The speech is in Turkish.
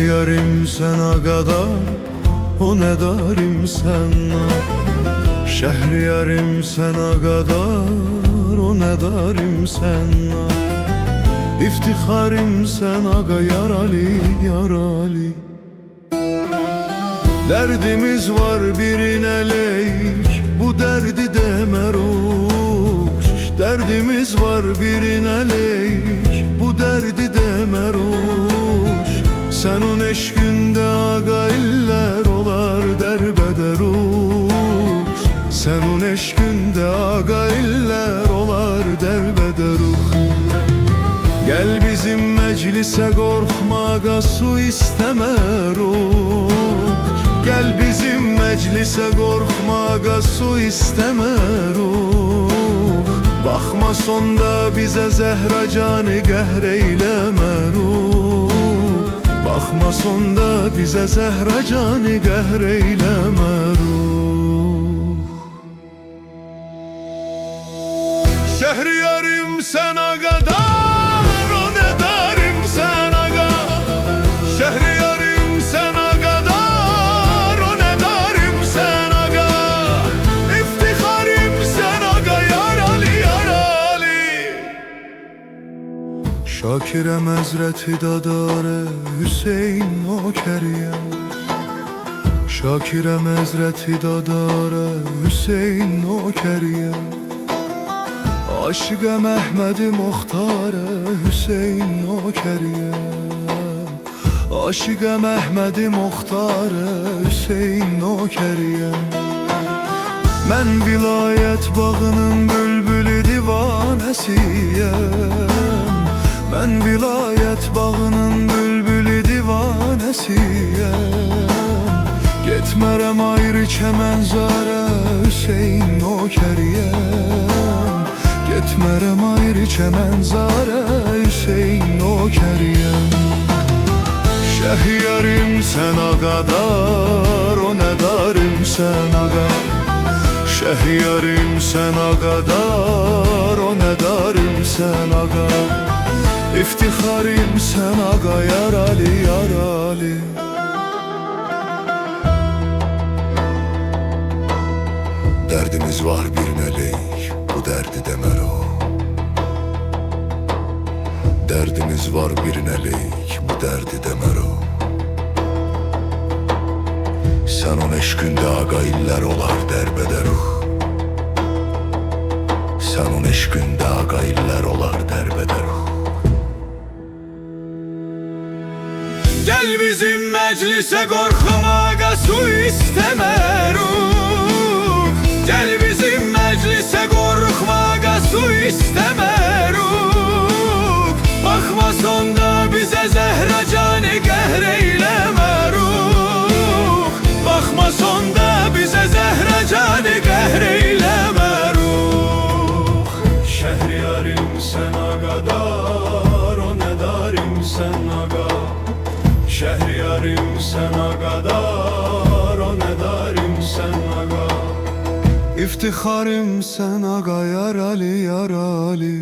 Şehriyarim sen agada, o ne darim senna. Şehriyarim sen agadar, o ne darim senna. İftiharim sen aga yar Ali, yar Ali. Derdimiz var birine leyk, bu derdi de meruş. Derdimiz var birine leyk, bu derdi de meruş. Senin eşkünde aga iller olar derbederuş. Senin eşkünde aga iller olar derbederuş. Gel bizim meclise korkma aga su isteme ruh. Gel bizim meclise korkma aga su isteme ruh. Bakma sonda bize zehra canı gehreyleme ruh. Bakma sonda bize zehra canı gehreyleme ruh. Şehriyarim sen agadar, o ne darim sen aga. Şehriyarim sen agadar, o ne darim sen aga. İftiharim sen aga yar Ali, yar Ali. Şakir'e mezreti dadare Hüseyin Nokeriyem. Şakir'e mezreti dadare Hüseyin Nokeriyem. Aşık-ı Mehmed-i Muhtar-ı Hüseyin Nokeriyem. Aşık-ı Mehmed-i Muhtar-ı Hüseyin Nokeriyem. Ben vilayet bağının bülbülü divanesiyem. Ben vilayet bağının bülbülü divanesiyem. Getmerem ayrı çemenzara Hüseyin Nokeriyem. Getmerem ayrı çemenzara Hüseyin Nokeriyem. Şehriyarim sen agadar, o ne darim sen aga. Şehriyarim sen agadar, o ne darim sen aga. İftiharim sen aga yar Ali, yar Ali. Derdimiz var bir neleyk, bu derdi demer o. Derdimiz var bir neleyk, bu derdi demer o. Sen on eşkünde aga iller olar derbederuh. Sen on eşkünde aga iller olar derbederuh. Gel bizim meclise korkma aga su isteme ruh. Gel bizim meclise korkma aga su isteme ruh. Bakma sonda bize zehra canı gehreyleme ruh. Bakma sonda bize zehra canı gehreyleme ruh. Şehriyarim sen agadar, o ne darim sen aga. Şehriyarim sen agadar, o ne darim sen aga. İftiharim sen aga yar Ali, yar Ali.